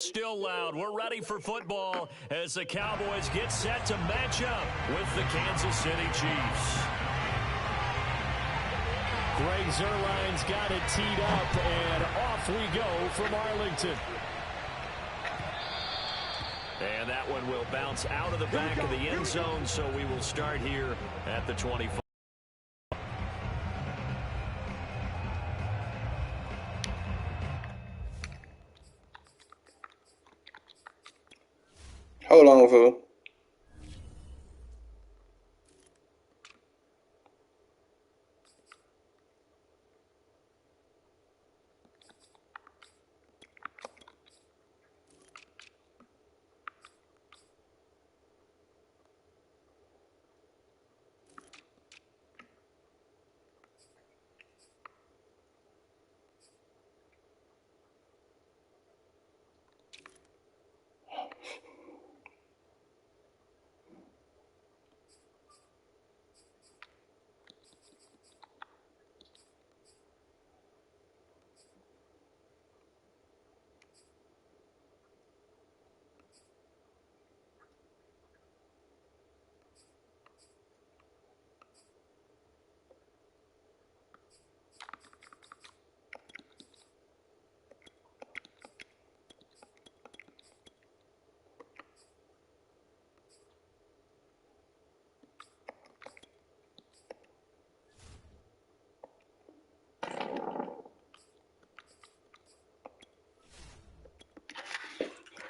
Still loud. We're ready for football as the Cowboys get set to match up with the Kansas City Chiefs. Greg Zuerlein's got it teed up, and off we go from Arlington. And that one will bounce out of the back of the end zone, so we will start here at the 25. Hold on, fool.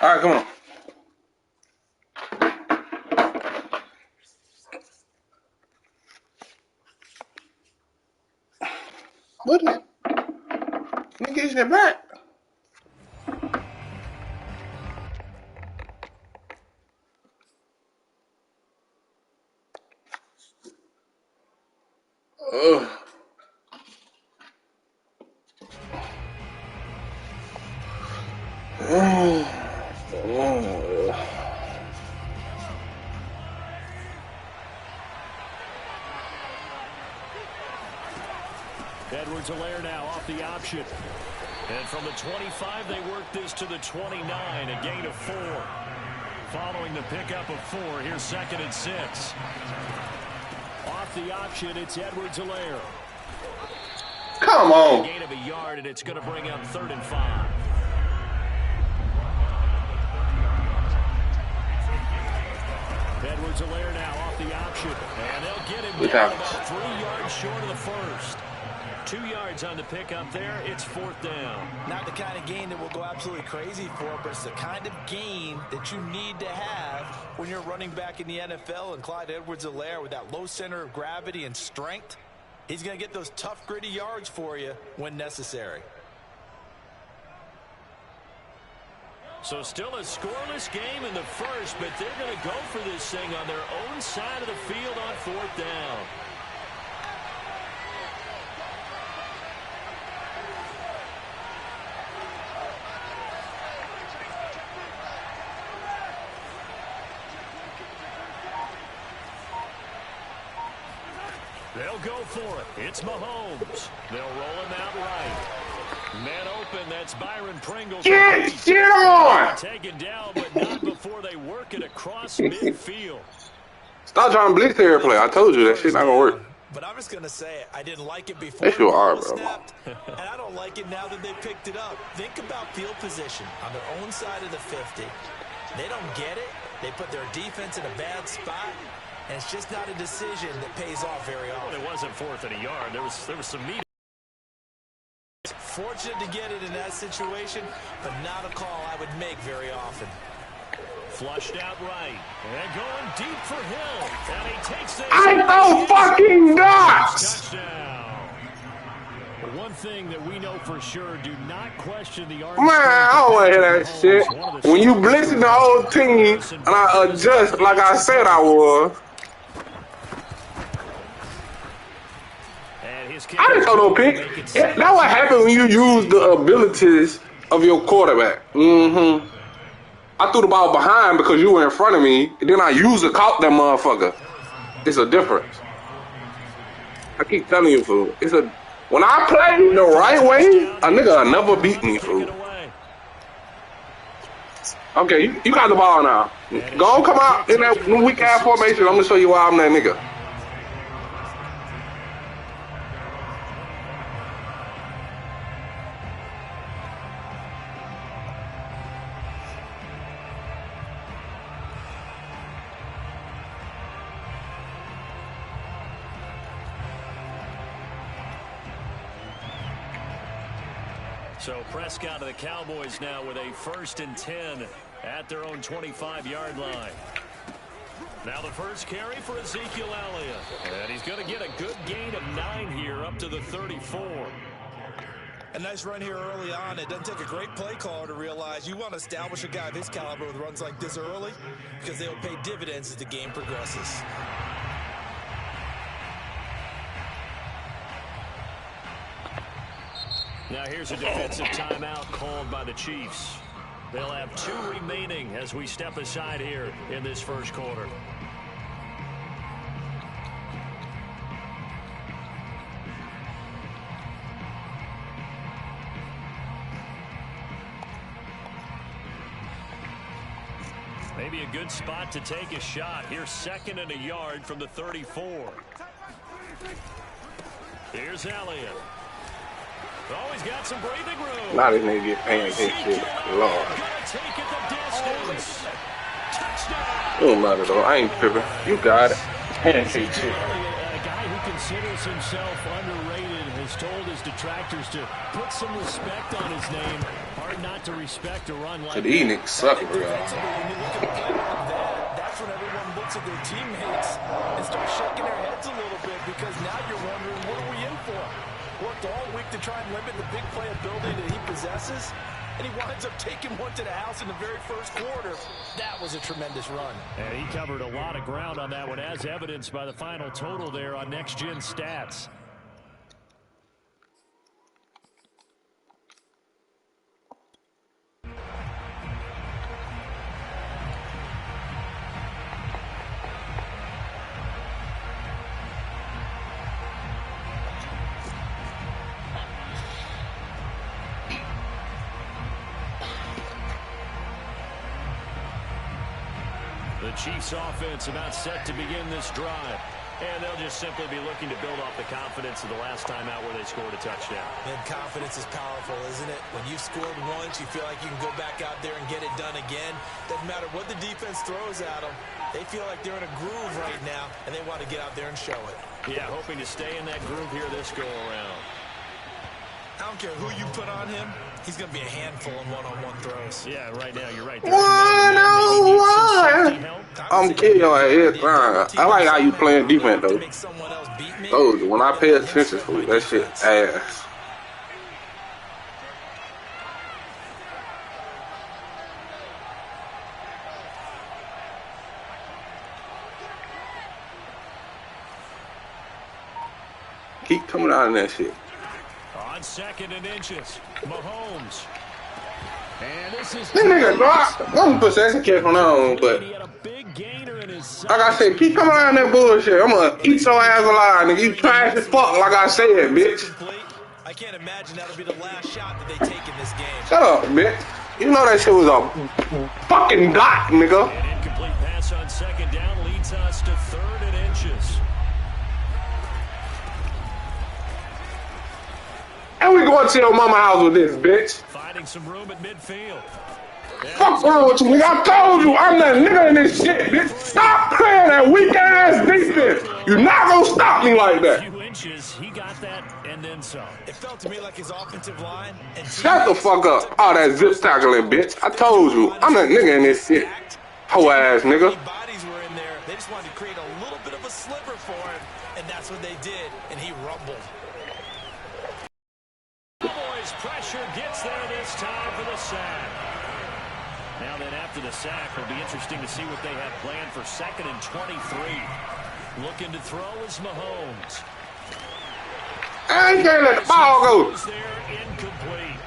All right, come on. What is it? Nigga, isn't it back? Ugh. Edwards-Helaire now off the option. And from the 25, they work this to the 29, a gain of 4. Following the pickup of 4, here's 2nd and 6. Off the option, it's Edwards-Helaire. Come on. A gain of a yard, and it's going to bring up 3rd and 5. Edwards-Helaire now off the option. And they'll get him down about 3 yards short of the first. 2 yards on the pickup there. It's 4th down. Not the kind of gain that will go absolutely crazy for, but it's the kind of gain that you need to have when you're running back in the NFL. And Clyde Edwards-Helaire, with that low center of gravity and strength, he's going to get those tough, gritty yards for you when necessary. So still a scoreless game in the first, but they're going to go for this thing on their own side of the field on 4th down. They'll go for it. It's Mahomes. They'll roll him out right. Man open, that's Byron Pringle. Get on! Taken down, but not before they work it across midfield. Stop trying to blitz the air play. I told you that shit not gonna work. But I'm just gonna say it. I didn't like it before. Yes, you are, bro. Snapped, and I don't like it now that they picked it up. Think about field position on their own side of the 50. They don't get it. They put their defense in a bad spot. And it's just not a decision that pays off very often. Well, it wasn't 4th and a yard. There was some meat. Fortunate to get it in that situation, but not a call I would make very often. Flushed out right. And going deep for Hill. And he takes this. I know fucking nuts! Touchdown. One thing that we know for sure, do not question the Man, I don't want to hear that shit. When you blitzing the whole team, and I adjust like I said I was. I didn't throw no pick. That's what happened when you use the abilities of your quarterback. I threw the ball behind because you were in front of me, and then I caught that motherfucker. It's a difference. I keep telling you, fool. When I play the right way, a nigga will never beat me, fool. Okay, you got the ball now. Go on, come out in that weak ass formation. I'm gonna show you why I'm that nigga. So Prescott of the Cowboys now with a 1st and 10 at their own 25-yard line. Now the first carry for Ezekiel Elliott. And he's going to get a good gain of 9 here up to the 34. A nice run here early on. It doesn't take a great play caller to realize you want to establish a guy of his caliber with runs like this early because they will pay dividends as the game progresses. Now here's a defensive timeout called by the Chiefs. They'll have 2 remaining as we step aside here in this first quarter. Maybe a good spot to take a shot. Here's 2nd and a yard from the 34. Here's Elliott. Oh, he's got some breathing room. Now this nigga get pancake shit. Lord. Take it the distance. Touchdown. It don't matter though. I ain't tripping. You got it. Pancake shit. A guy who considers himself underrated has told his detractors to put some respect on his name. Hard not to respect a run like that. These niggas suck, bro. When you look at a play like that, that's when everyone looks at their teammates and starts shaking their heads a little bit because now you're wondering, what are we in for? Worked all week to try and limit the big play ability that he possesses, and he winds up taking one to the house in the very first quarter. That was a tremendous run. And he covered a lot of ground on that one, as evidenced by the final total there on Next Gen Stats. The Chiefs offense about set to begin this drive. And they'll just simply be looking to build off the confidence of the last time out where they scored a touchdown. And confidence is powerful, isn't it? When you've scored once, you feel like you can go back out there and get it done again. Doesn't matter what the defense throws at them. They feel like they're in a groove right now, and they want to get out there and show it. Yeah, hoping to stay in that groove here this go-around. I don't care who you put on him. He's going to be a handful in one-on-one throws. Yeah, right now, you're right. 1-on-1. I'm killing your ass. I like how you playing defense, though. Oh, when I pay attention to that shit ass. Keep coming out in that shit. On 2nd and inches, Mahomes. And this is nigga, I'm gonna put second kick on that one, but like I said, keep coming around that bullshit. I'm gonna eat your ass alive, nigga. You trash as fuck, like I said, bitch. I can't imagine that'll be the last shot that they take in this game. Shut up, bitch. You know that shit was a fucking dot, nigga. An incomplete pass on 2nd down leads us to 3rd and inches. And we going to your mama house with this, bitch. Finding some room at midfield. Fuck wrong with you, nigga? I told you I'm that nigga in this shit, bitch. Stop playing that weak ass defense. You're not gonna stop me like that. A few inches, he got that, and then some. It felt to me like his offensive line. And shut the fuck up. All that zip tackling, bitch. I told you I'm that nigga in this shit. Hoe ass nigga. Bodies were in there. They just wanted to create a little bit of a sliver for him, and that's what they did. And he rumbled. Pressure gets there this time for the sack. Now then, after the sack, it'll be interesting to see what they have planned for 2nd and 23. Looking to throw is Mahomes. I ain't gonna let the ball go. There, incomplete.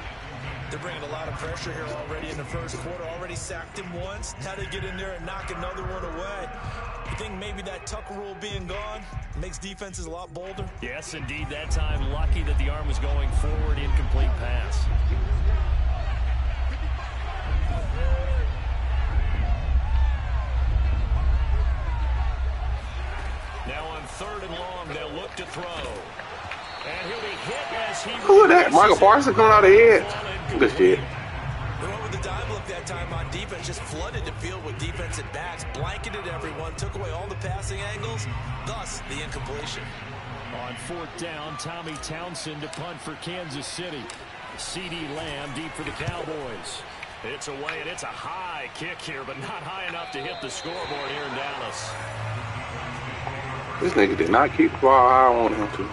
They're bringing a lot of pressure here already in the first quarter. Already sacked him once. Now they get in there and knock another one away. You think maybe that Tucker rule being gone makes defenses a lot bolder? Yes, indeed. That time, lucky that the arm was going forward. Incomplete pass. 3rd and long. They'll look to throw. And he'll be hit as he... Who is that? Michael Parsons coming out of the head? Good shit. They went with the dive look that time on defense, just flooded the field with defensive backs, blanketed everyone, took away all the passing angles, thus the incompletion. On 4th down, Tommy Townsend to punt for Kansas City. C.D. Lamb deep for the Cowboys. It's away, and it's a high kick here, but not high enough to hit the scoreboard here in Dallas. This nigga did not keep the ball how I wanted him to.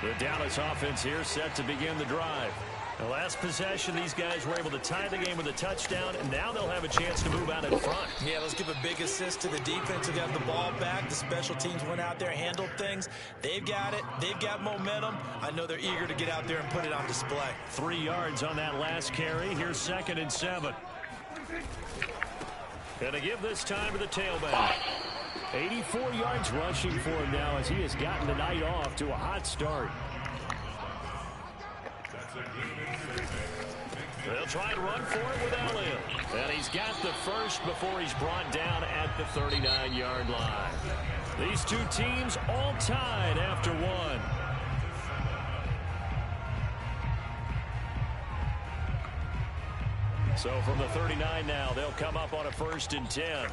The Dallas offense here set to begin the drive. The last possession, these guys were able to tie the game with a touchdown, and now they'll have a chance to move out in front. Yeah, let's give a big assist to the defense who got the ball back. The special teams went out there, handled things. They've got it. They've got momentum. I know they're eager to get out there and put it on display. 3 yards on that last carry. Here's 2nd and 7. Gonna give this time to the tailback. 84 yards rushing for him now as he has gotten the night off to a hot start. They'll try and run for it with Elliott. And he's got the first before he's brought down at the 39-yard line. These two teams all tied after 1. So from the 39 now, they'll come up on a 1st and 10.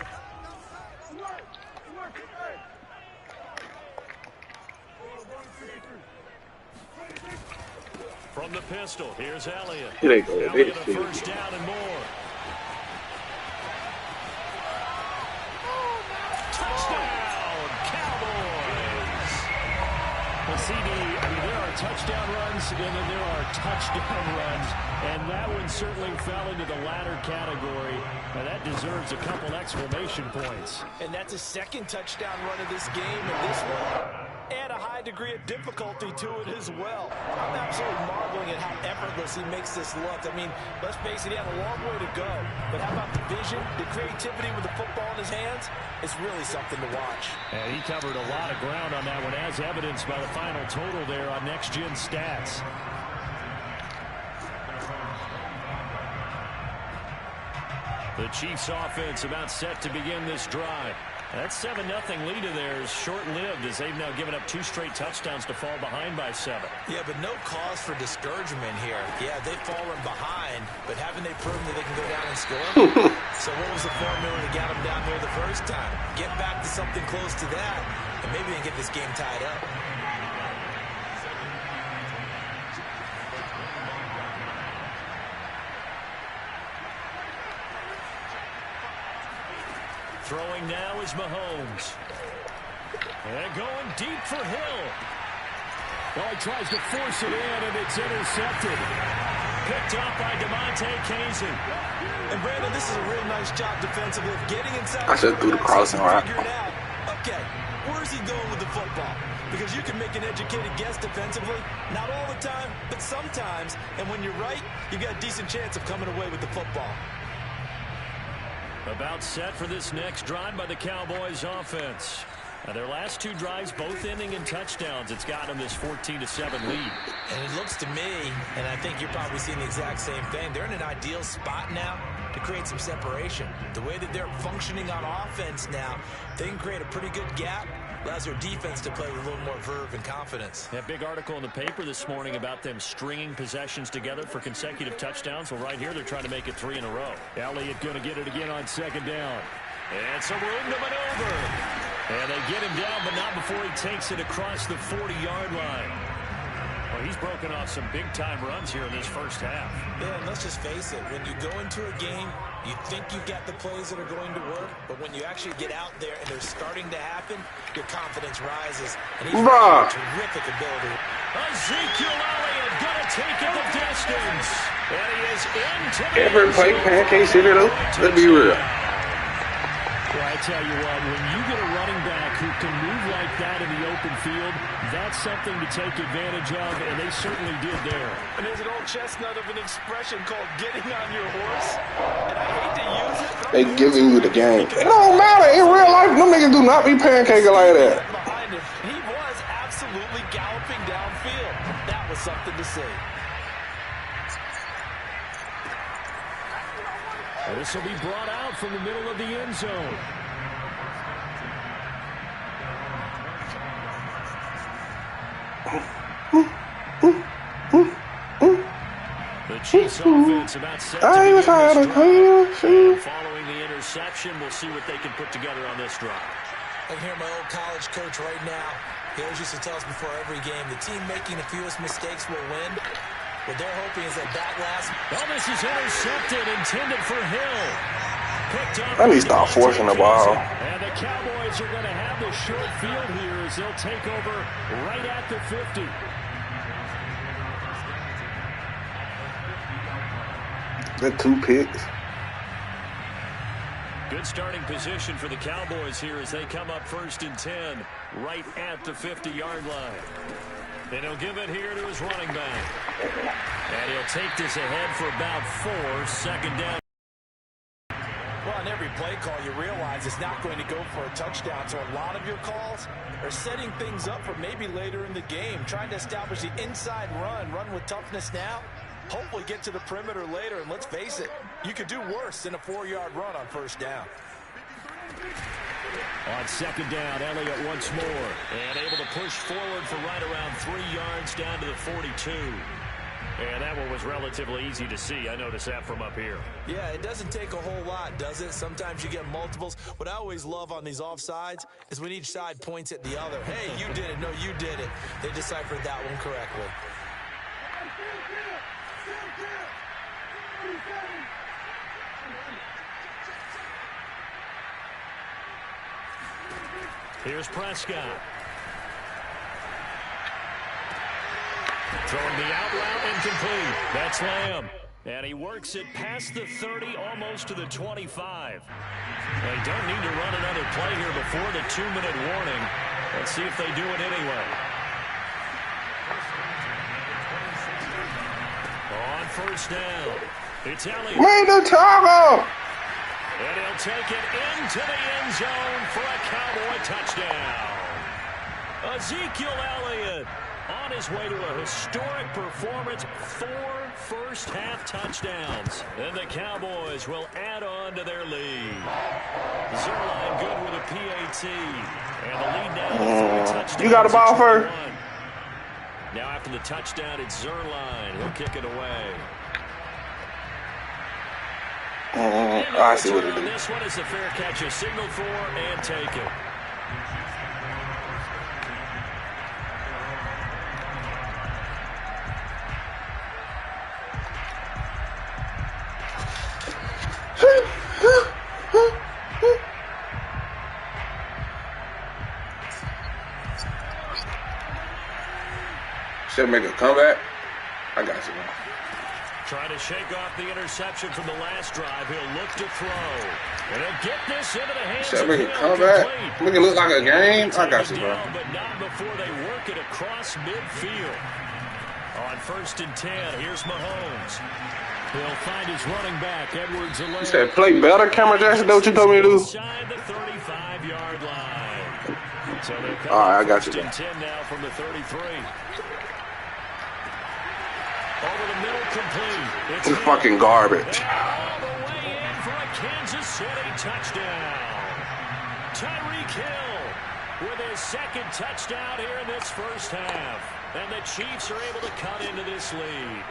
From the pistol, here's Elliott. Elliott a 1st down and more. Touchdown, Cowboys! Well, CD, I mean, there are touchdown runs, and then there are touchdown runs, and that one certainly fell into the latter category, and that deserves a couple exclamation points. And that's a 2nd touchdown run of this game, and this one... and a high degree of difficulty to it as well. I'm absolutely marveling at how effortless he makes this look. I mean, let's face it, he had a long way to go. But how about the vision, the creativity with the football in his hands? It's really something to watch. And he covered a lot of ground on that one, as evidenced by the final total there on Next Gen Stats. The Chiefs offense about set to begin this drive. That 7-0 lead of theirs short-lived as they've now given up 2 straight touchdowns to fall behind by 7. Yeah, but no cause for discouragement here. Yeah, they've fallen behind, but haven't they proven that they can go down and score? So what was the formula that got them down there the first time? Get back to something close to that, and maybe they can get this game tied up. Throwing now is Mahomes. And going deep for Hill. Oh, he tries to force it in, and it's intercepted. Picked up by DeMonte Casey. And Brandon, this is a real nice job defensively of getting inside. I should do the crossing route. Okay, where's he going with the football? Because you can make an educated guess defensively. Not all the time, but sometimes. And when you're right, you've got a decent chance of coming away with the football. About set for this next drive by the Cowboys offense. Now their last 2 drives both ending in touchdowns. It's got them this 14-7 lead. And it looks to me, and I think you're probably seeing the exact same thing, they're in an ideal spot now to create some separation. The way that they're functioning on offense now, they can create a pretty good gap. Allows their defense to play with a little more verve and confidence. That big article in the paper this morning about them stringing possessions together for consecutive touchdowns. Well, right here, they're trying to make it 3 in a row. Elliott going to get it again on 2nd down. And some room to maneuver. And they get him down, but not before he takes it across the 40-yard line. Well, he's broken off some big-time runs here in this first half. Yeah, and let's just face it. When you go into a game, you think you've got the plays that are going to work, but when you actually get out there and they're starting to happen, your confidence rises. And he's got terrific ability. Ezekiel Elliott going to take it the distance. And he is into Ever play pancake city though? Let's be real. Well, I tell you what, when you get a running back who can move like that in the open field, that's something to take advantage of, and they certainly did there. And there's an old chestnut of an expression called getting on your horse, and I hate to use it. They giving you the game. It don't matter. In real life, them niggas do not be pancaking like that. Behind him, he was absolutely galloping downfield. That was something to see. This will be brought out from the middle of the end zone. The Chiefs offense about set to begin this drive. And following the interception, we'll see what they can put together on this drive. I can hear my old college coach right now. He always used to tell us before every game, the team making the fewest mistakes will win. What they're hoping is that last... Oh, this is intercepted, intended for Hill. Picked up. I need to start forcing the ball. And the Cowboys are going to have the short field here as they'll take over right at the 50. The 2 picks. Good starting position for the Cowboys here as they come up 1st and 10 right at the 50-yard line. And he'll give it here to his running back. And he'll take this ahead for about 4, second down. Well, on every play call, you realize it's not going to go for a touchdown. So a lot of your calls are setting things up for maybe later in the game, trying to establish the inside run with toughness now. Hopefully get to the perimeter later, and let's face it, you could do worse than a 4-yard run on 1st down. On 2nd down, Elliott once more, and able to push forward for right around 3 yards down to the 42. And that one was relatively easy to see. I noticed that from up here. Yeah, it doesn't take a whole lot, does it? Sometimes you get multiples. What I always love on these offsides is when each side points at the other. Hey, you did it. No, you did it. They deciphered that one correctly. Here's Prescott. Throwing the out route incomplete. That's Lamb. And he works it past the 30, almost to the 25. They don't need to run another play here before the 2-minute warning. Let's see if they do it anyway. On 1st down, it's Elliott. Made the tackle. And he'll take it into the end zone for a Cowboy touchdown. Ezekiel Elliott on his way to a historic performance, 4 first-half touchdowns. And the Cowboys will add on to their lead. Zerline good with a PAT. And the lead now to 3 touchdowns. You got the ball first. Now after the touchdown, it's Zerline. He'll kick it away. I see what it is. This one is the fair catch, a signal for and take it. Should make a comeback. I got you, man. Trying to shake off the interception from the last drive. He'll look to throw. And he'll get this into the hands Should of make a comeback. Make it look like a game. I got you, bro. But not before they work it across midfield. On 1st and 10, here's Mahomes. He'll find his running back, Edwards-Helaire. You said play better, Cameron Jackson. That's what you told me to do. Inside the 35-yard line. So all right, I got you. 1st and 10 now from the 33. Over the middle, complete. It's fucking garbage. All the way in for a Kansas City touchdown. Tyreek Hill with his 2nd touchdown here in this 1st half. And the Chiefs are able to cut into this lead.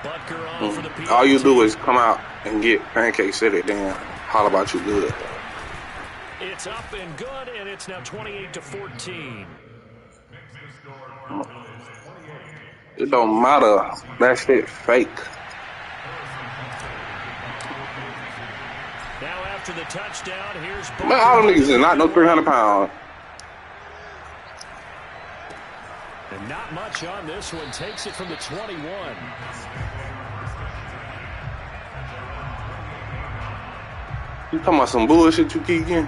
Butker on for the PAT. All you do is come out and get Pancake City, then holler about you good. It's up and good, and it's now 28-14. It don't matter. That shit fake. Now after the touchdown, here's Butker. Man, all them niggas is not no 300 pounds. And not much on this one. Takes it from the 21. You talking about some bullshit you keep getting?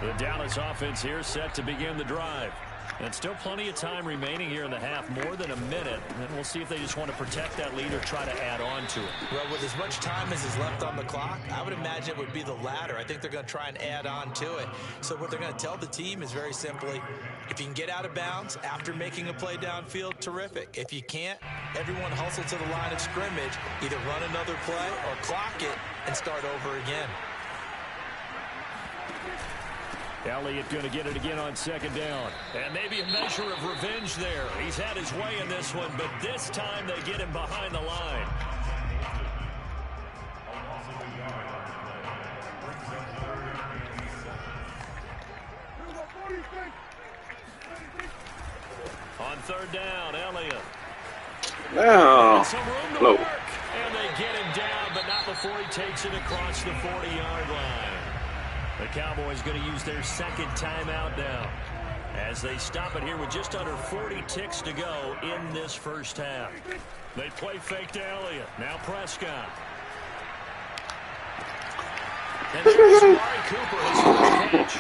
The Dallas offense here set to begin the drive. And still plenty of time remaining here in the half, more than a minute. And we'll see if they just want to protect that lead or try to add on to it. Well, with as much time as is left on the clock, I would imagine it would be the latter. I think they're going to try and add on to it. So what they're going to tell the team is very simply, if you can get out of bounds after making a play downfield, terrific. If you can't, everyone hustle to the line of scrimmage, either run another play or clock it and start over again. Elliott going to get it again on second down. And maybe a measure of revenge there. He's had his way in this one, but this time they get him behind the line. On third down, Elliott. Now, no. And they get him down, but not before he takes it across the 40-yard line. The Cowboys going to use their second timeout now as they stop it here with just under 40 ticks to go in this first half. They play fake to Elliott. Now Prescott. And there's Amari Cooper, his first catch.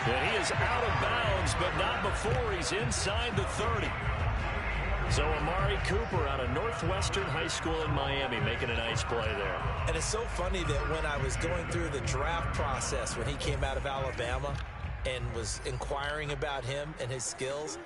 And he is out of bounds, but not before he's inside the 30. So Amari Cooper out of Northwestern High School in Miami making a nice play there. And it's so funny that when I was going through the draft process when he came out of Alabama and was inquiring about him and his skills,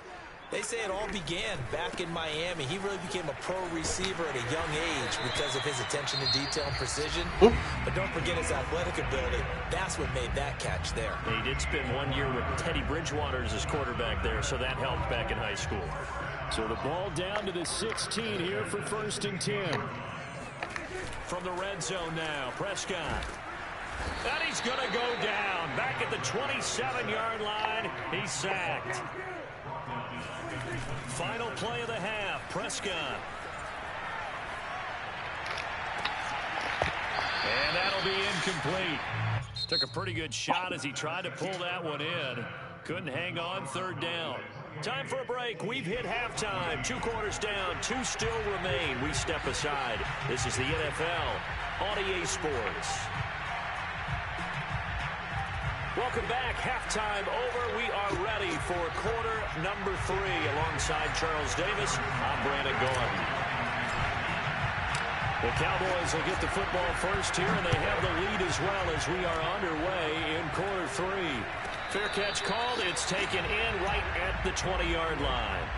they say it all began back in Miami. He really became a pro receiver at a young age because of his attention to detail and precision. But don't forget his athletic ability. That's what made that catch there. He did spend 1 year with Teddy Bridgewater as his quarterback there, so that helped back in high school. So the ball down to the 16 here for 1st and 10. From the red zone now, Prescott. And he's going to go down. Back at the 27-yard line, he's sacked. Final play of the half, Prescott. And that'll be incomplete. Took a pretty good shot as he tried to pull that one in. Couldn't hang on, third down. Time for a break. We've hit halftime. 2 quarters down, 2 still remain. We step aside. This is the NFL on EA Sports. Welcome back. Halftime over. We are ready for quarter number 3. Alongside Charles Davis, I'm Brandon Gordon. The Cowboys will get the football first here, and they have the lead as well as we are underway in quarter 3. Fair catch called. It's taken in right at the 20-yard line.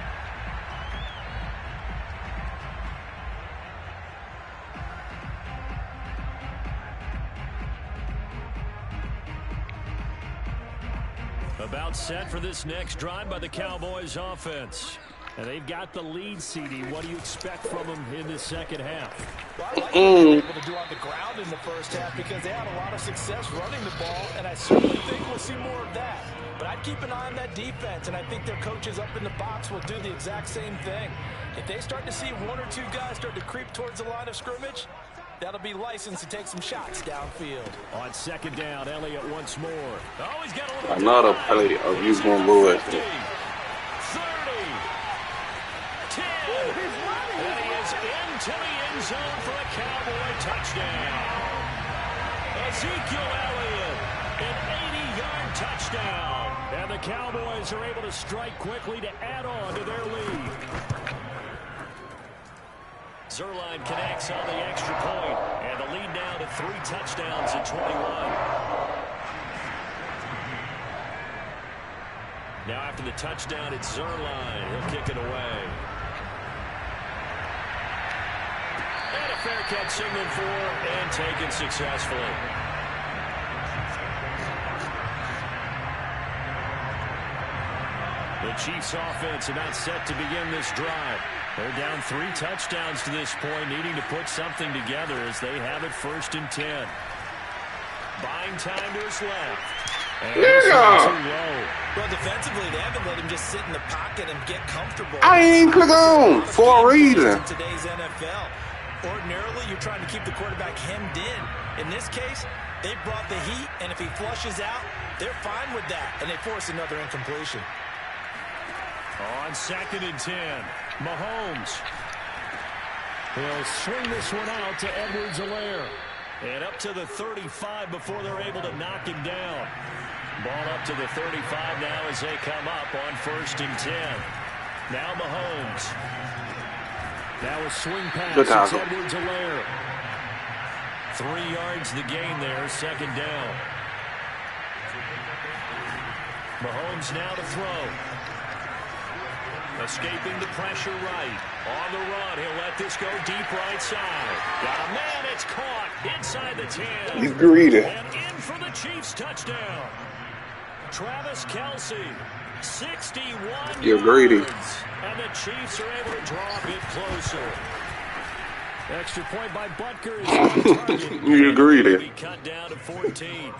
About set for this next drive by the Cowboys offense. And they've got the lead, CD. What do you expect from them in the second half? Well, I like what they were able to do on the ground in the first half because they had a lot of success running the ball, and I certainly think we'll see more of that. But I'd keep an eye on that defense, and I think their coaches up in the box will do the exact same thing. If they start to see 1 or 2 guys start to creep towards the line of scrimmage, that'll be licensed to take some shots downfield. On second down, Elliott once more. Oh, he's got a little another play of you going Lewis. 30, 10, and he is into the end zone for a Cowboy touchdown. Ezekiel Elliott, an 80-yard touchdown. And the Cowboys are able to strike quickly to add on to their lead. Zerline connects on the extra point, and the lead now to 3 touchdowns at 21. Now after the touchdown, it's Zerline. He'll kick it away. And a fair catch signaled for and taken successfully. The Chiefs offense about set to begin this drive. They're down 3 touchdowns to this point, needing to put something together as they have it 1st and 10. Buying time to his left. And too low. Well, defensively, they haven't let him just sit in the pocket and get comfortable. I ain't click on for a reason. In today's NFL, ordinarily, you're trying to keep the quarterback hemmed in. In this case, they brought the heat, and if he flushes out, they're fine with that, and they force another incompletion. On 2nd and 10, Mahomes. He'll swing this one out to Edwards-Helaire. And up to the 35 before they're able to knock him down. Ball up to the 35 now as they come up on 1st and 10. Now Mahomes. Now a swing pass. It's Edwards-Helaire. 3 yards the gain there, 2nd down. Mahomes now to throw. Escaping the pressure right. On the run, he'll let this go deep right side. Got a man, it's caught inside the 10. He's greedy. And in for the Chiefs touchdown. Travis Kelce, 61 You're greedy. yards. And the Chiefs are able to draw a bit closer. Extra point by Butker is on target. You're greedy. Be cut down to 14.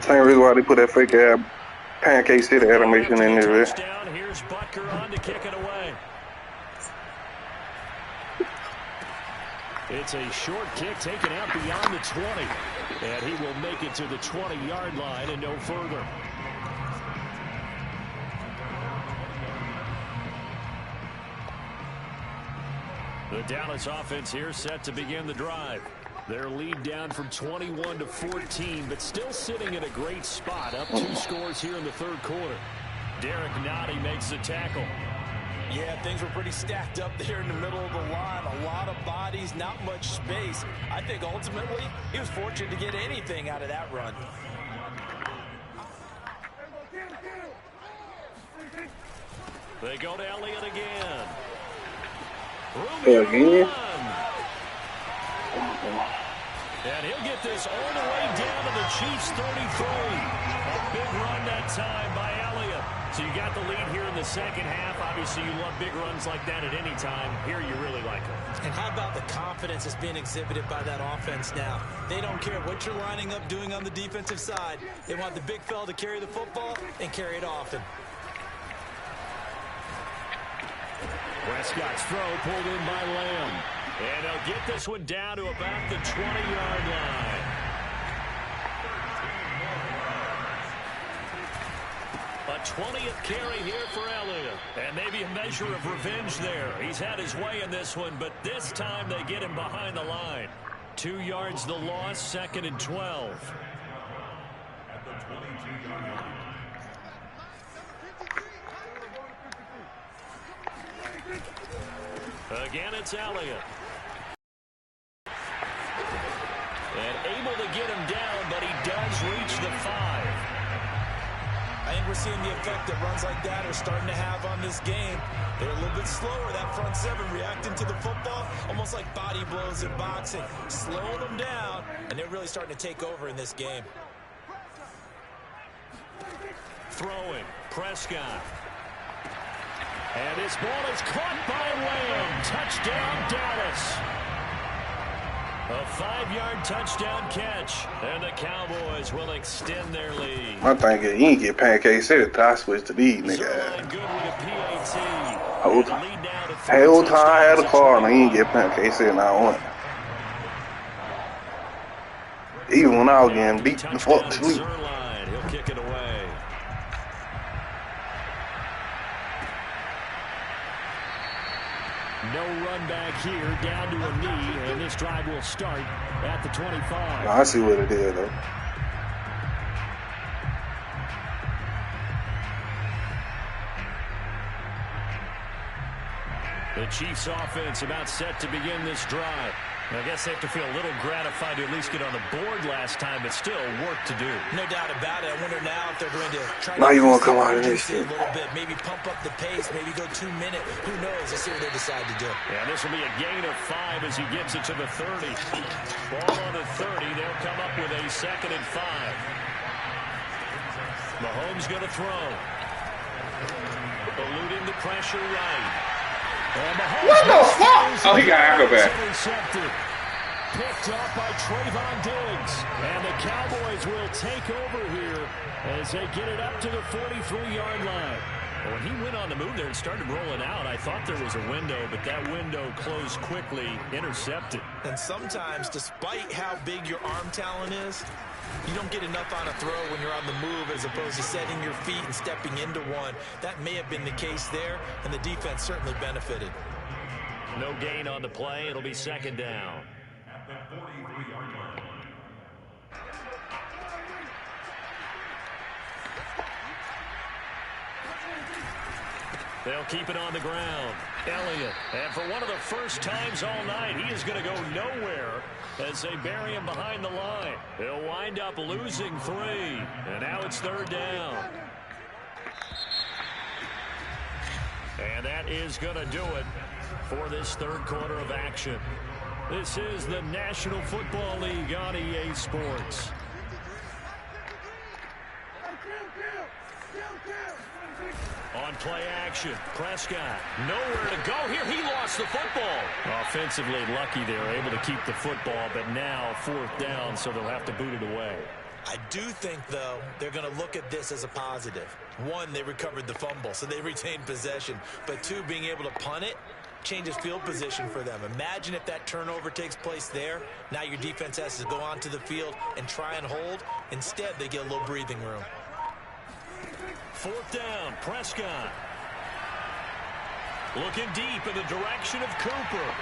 Same reason why they put that fake ass Pancake City animation in there. Here's Butker on to kick it away. It's a short kick taken out beyond the 20. And he will make it to the 20-yard line and no further. The Dallas offense here set to begin the drive. Their lead down from 21 to 14, but still sitting in a great spot. Up 2 scores here in the 3rd quarter. Derek Nottie makes the tackle. Yeah, things were pretty stacked up there in the middle of the line. A lot of bodies, not much space. I think ultimately he was fortunate to get anything out of that run. They go to Elliott again. Again? And he'll get this all the way down to the Chiefs' 33. A big run that time by Elliott. So you got the lead here in the 2nd half. Obviously, you love big runs like that at any time. Here, you really like them. And how about the confidence that's being exhibited by that offense now? They don't care what you're lining up doing on the defensive side. They want the big fella to carry the football and carry it often. Prescott's throw pulled in by Lamb. And they'll get this one down to about the 20-yard line. A 20th carry here for Elliott. And maybe a measure of revenge there. He's had his way in this one, but this time they get him behind the line. 2 yards the loss, 2nd and 12. Again, it's Elliott. And able to get him down, but he does reach the 5. I think we're seeing the effect that runs like that are starting to have on this game. They're a little bit slower, that front 7, reacting to the football, almost like body blows in boxing. Slowing them down, and they're really starting to take over in this game. Throwing, Prescott. And his ball is caught by Lamb. Touchdown, Dallas. A 5-yard touchdown catch. And the Cowboys will extend their lead. My thing is, you ain't get Pancake City till I switch to these niggas. Good with a PAT. Whole time I had a car and I ain't get Pancake City and I won. Even when I was getting beat the fuck to sleep. He'll kick it away. No run back here, down to a knee, and this drive will start at the 25. I see what it is, though. The Chiefs offense about set to begin this drive. I guess they have to feel a little gratified to at least get on the board last time, but still work to do. No doubt about it. I wonder now if they're going to try now to you want to come out of this shit. A little bit, maybe pump up the pace, maybe go 2 minutes. Who knows? Let's see what they decide to do. Yeah, this will be a gain of 5 as he gets it to the 30. Ball on the 30. They'll come up with a 2nd and 5. Mahomes going to throw. Eluding the pressure right. What the fuck? Oh, he got acrobat. Intercepted. Picked up by Trayvon Diggs. And the Cowboys will take over here as they get it up to the 43-yard line. When he went on the move there and started rolling out, I thought there was a window, but that window closed quickly, intercepted. And sometimes, despite how big your arm talent is, you don't get enough on a throw when you're on the move as opposed to setting your feet and stepping into one. That may have been the case there, and the defense certainly benefited. No gain on the play. It'll be second down. They'll keep it on the ground. Elliott, and for one of the first times all night, he is going to go nowhere as they bury him behind the line. He'll wind up losing 3, and now it's third down. And that is going to do it for this third quarter of action. This is the National Football League on EA Sports. On play action, Prescott, nowhere to go here. He lost the football. Offensively lucky they were able to keep the football, but now fourth down, so they'll have to boot it away. I do think, though, they're going to look at this as a positive. 1, they recovered the fumble, so they retained possession. But 2, being able to punt it changes field position for them. Imagine if that turnover takes place there. Now your defense has to go onto the field and try and hold. Instead, they get a little breathing room. Fourth down, Prescott. Looking deep in the direction of Cooper.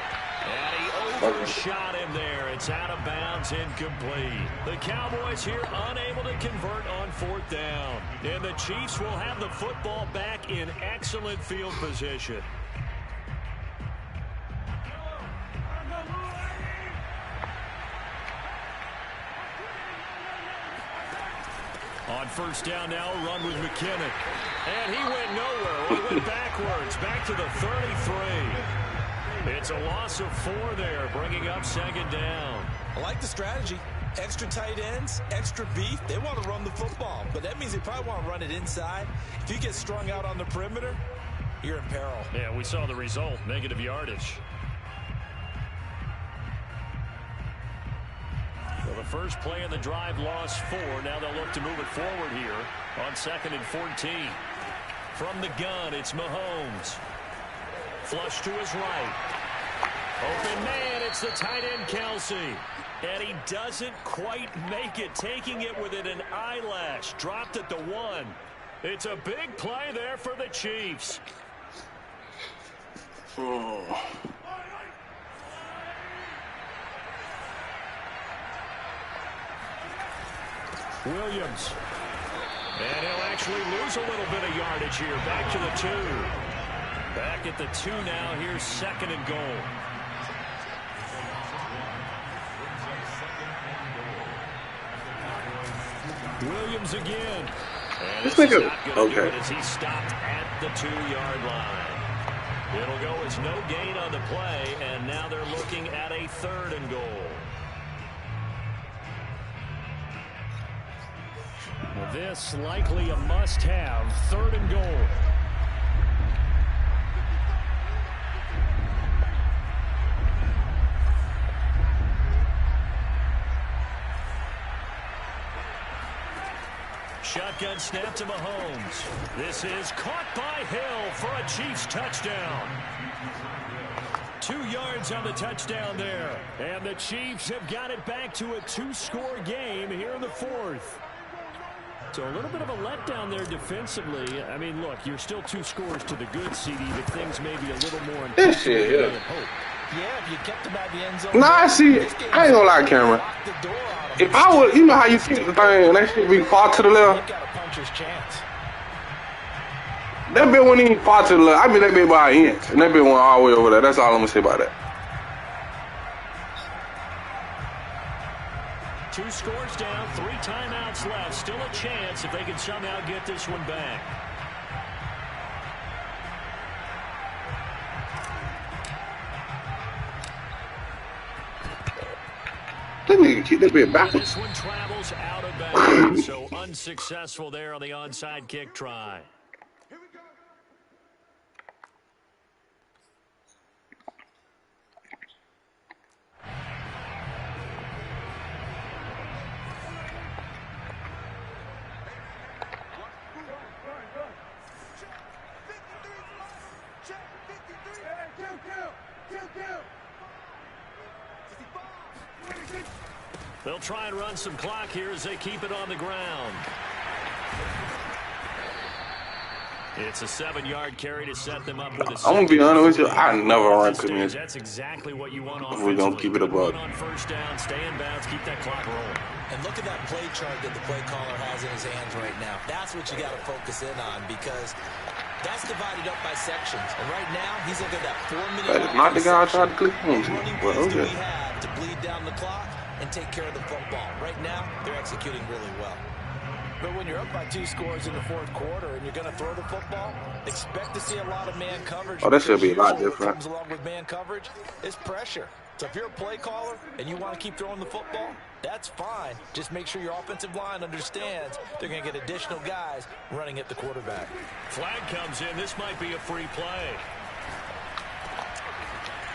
And he overshot him there. It's out of bounds, incomplete. The Cowboys here unable to convert on fourth down. And the Chiefs will have the football back in excellent field position. On first down now, run with McKinnon. And he went nowhere. Well, he went backwards, back to the 33. It's a loss of 4 there, bringing up second down. I like the strategy. Extra tight ends, extra beef. They want to run the football, but that means they probably want to run it inside. If you get strung out on the perimeter, you're in peril. Yeah, we saw the result, negative yardage. Well, the first play of the drive lost 4. Now they'll look to move it forward here on 2nd and 14. From the gun, it's Mahomes. Flush to his right. Open man, it's the tight end Kelsey. And he doesn't quite make it, taking it within an eyelash. Dropped at the 1. It's a big play there for the Chiefs. Williams. And he'll actually lose a little bit of yardage here. Back to the 2. Back at the 2 now. Here's 2nd and goal. Williams again. And this is not going to do it as he stopped at the 2-yard line. It'll go as no gain on the play, and now they're looking at a 3rd and goal. Well, this likely a must-have, 3rd and goal. Shotgun snap to Mahomes. This is caught by Hill for a Chiefs touchdown. 2 yards on the touchdown there. And the Chiefs have got it back to a 2-score game here in the 4th. So a little bit of a letdown there defensively. I mean, look, you're still 2 scores to the good, CD, but things may be a little more this shit, yeah. Yeah, if you kept them at the end zone. Nah, see, I ain't gonna lie, Cameron. If I would, you know how you kick the thing and that shit be far to the left? You got a puncher's chance. That bit went even far to the left. I mean, that bit by an inch. And that bit went all the way over there. That's all I'm gonna say about that. 2 scores down, 3 timeouts left. Still a chance if they can somehow get this one back. That nigga keep that bit backwards. This one travels out of bounds, so unsuccessful there on the onside kick try. They'll try and run some clock here as they keep it on the ground. It's a 7-yard carry to set them up with a I'm gonna be honest with you. I never run to me. That's exactly what you want We're gonna keep it above. On first down, stay in bounds, keep that clock rolling. And look at that play chart that the play caller has in his hands right now. That's what you got to focus in on because that's divided up by sections. And right now, he's looking at that 4-minute. That is not the guy I tried to click on. Well, okay. Do we have to bleed down the clock and take care of the football? Right now, they're executing really well. But when you're up by 2 scores in the 4th quarter and you're going to throw the football, expect to see a lot of man coverage. Oh, that should be a lot different. What comes along with man coverage is pressure. So if you're a play caller and you want to keep throwing the football, that's fine. Just make sure your offensive line understands they're going to get additional guys running at the quarterback. Flag comes in. This might be a free play.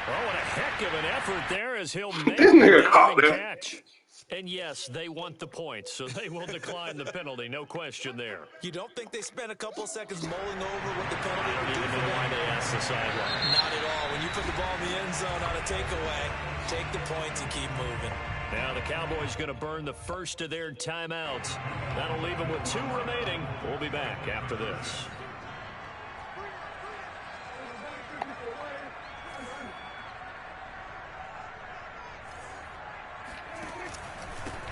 Oh, what a heck of an effort there as he'll make the catch. And yes, they want the points, so they will decline the penalty. No question there. You don't think they spent a couple seconds mulling over what the penalty would do? I don't even know why they asked the sideline. Not at all. When you put the ball in the end zone on a takeaway, take the points and keep moving. Now the Cowboys going to burn the first of their timeouts. That'll leave them with 2 remaining. We'll be back after this.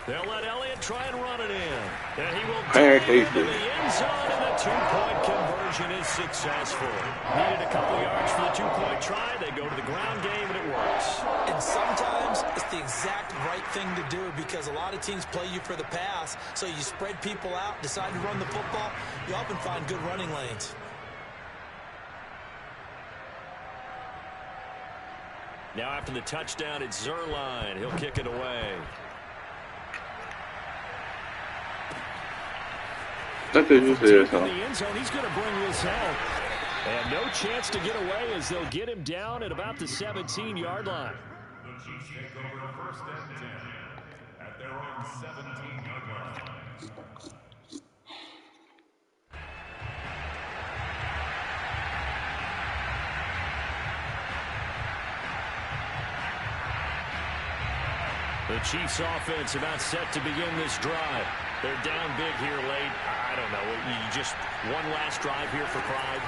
They'll let Elliott try and run it in. And he will take it into the end zone, and the 2-point conversion is successful. Needed a couple yards for the 2-point try. They go to the ground game, and it works. And sometimes it's the exact right thing to do because a lot of teams play you for the pass. So you spread people out, decide to run the football. You often find good running lanes. Now after the touchdown, it's Zerline. He'll kick it away. That's what you said, in the end zone, he's going to bring this out. And no chance to get away as they'll get him down at about the 17-yard line. The Chiefs take over first and 10 at their own 17-yard line. The Chiefs offense about set to begin this drive. They're down big here late. I don't know. You just one last drive here for pride.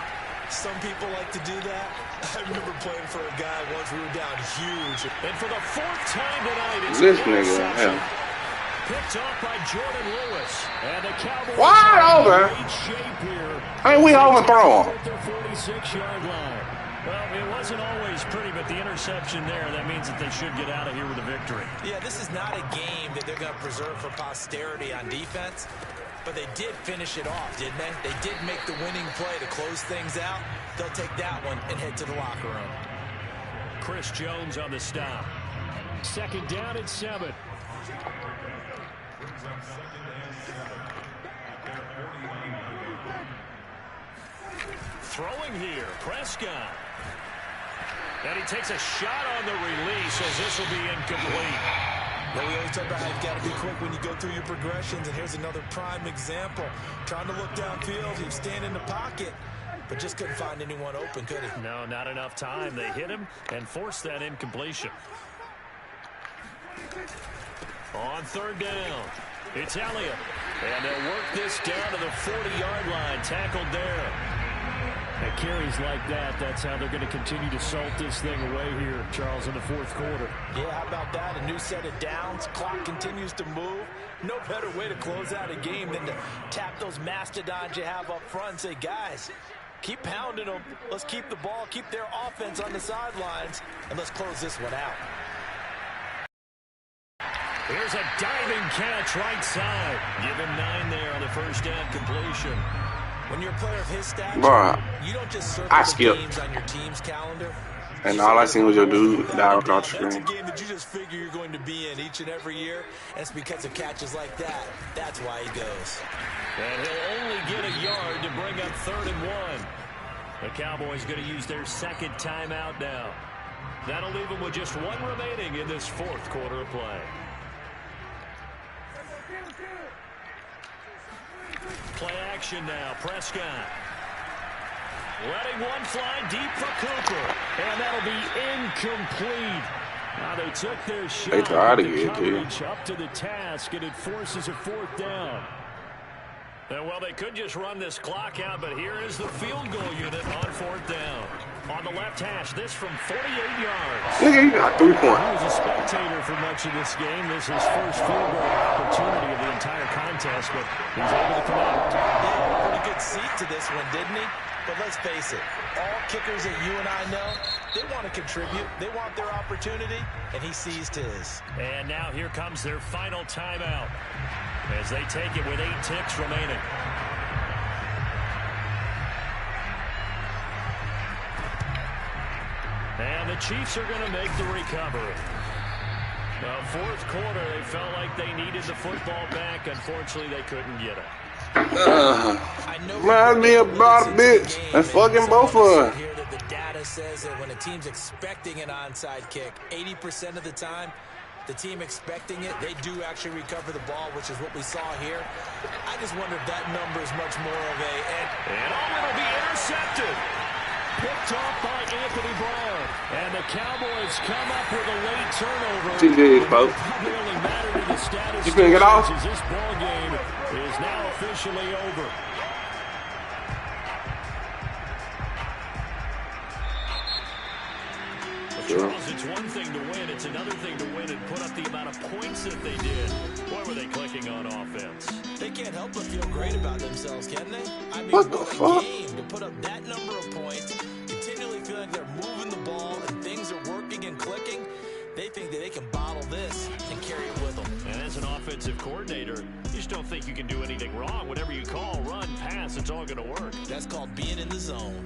Some people like to do that. I remember playing for a guy once we were down huge. And for the 4th time tonight, it's this nigga. Yeah. Picked off by Jordan Lewis. And the Cowboys wide over. Hey, we overthrow him. At their 46-yard line. Well, it wasn't always pretty, but the interception there, that means that they should get out of here with a victory. Yeah, this is not a game that they're going to preserve for posterity on defense, but they did finish it off, didn't they? They did make the winning play to close things out. They'll take that one and head to the locker room. Chris Jones on the stop. 2nd down and 7. Throwing here, Prescott. And he takes a shot on the release as this will be incomplete. Well, we always talk about how you've got to be quick when you go through your progressions, and here's another prime example. Trying to look downfield, he'd stand in the pocket, but just couldn't find anyone open, could he? No, not enough time. They hit him and forced that incompletion. On 3rd down, it's Elliott. And they'll work this down to the 40-yard line, tackled there. At carries like that, that's how they're going to continue to salt this thing away here, Charles, in the 4th quarter. Yeah, how about that? A new set of downs. Clock continues to move. No better way to close out a game than to tap those mastodons you have up front and say, guys, keep pounding them. Let's keep the ball, keep their offense on the sidelines, and let's close this one out. Here's a diving catch right side. Give him 9 there on the 1st down completion. When you're a player of his stature, you don't just circle the games on your team's calendar. And all I seen was your dude die across the screen. That's a game that you just figure you're going to be in each and every year. And it's because of catches like that. That's why he goes. And he'll only get a yard to bring up 3rd and 1. The Cowboys going to use their 2nd timeout now. That'll leave them with just 1 remaining in this 4th quarter of play. Play action now. Prescott. Letting one fly deep for Cooper. And that'll be incomplete. Now they took their shot. They tried to with the get to you. coverage up to the task, and it forces a 4th down. Well, they could just run this clock out, but here is the field goal unit on 4th down. On the left hash, this from 48 yards. Nigga, you got 3 He points. was a spectator for much of this game. This is his first field goal opportunity of the entire contest, but he's able to come out. Yeah, pretty good seat to this one, didn't he? But let's face it, all kickers that you and I know, they want to contribute. They want their opportunity, and he seized his. And now here comes their final timeout as they take it with 8 ticks remaining. And the Chiefs are going to make the recovery. Now, 4th quarter, they felt like they needed the football back. Unfortunately, they couldn't get it. Remind me about a bitch. And fucking both of us. Here that the data says that when a team's expecting an onside kick, 80% of the time, the team expecting it, they do actually recover the ball, which is what we saw here. I just wonder if that number is much more of a... And it'll be intercepted. Picked off by Anthony Brown. And the Cowboys come up with a late turnover. GG's, folks. Really matter to the status. You finna get off? This ball game is now officially over. Charles, it's one thing to win. It's another thing to win and put up the amount of points that they did. Boy, were they clicking on offense. They can't help but feel great about themselves, can they? I mean, What the fuck? Game to put up that number of points, continually feel like they're moving the ball and things are working and clicking. They think that they can bottle this and carry it with them. And as an offensive coordinator, you just don't think you can do anything wrong. Whatever you call, run, pass, it's all going to work. That's called being in the zone.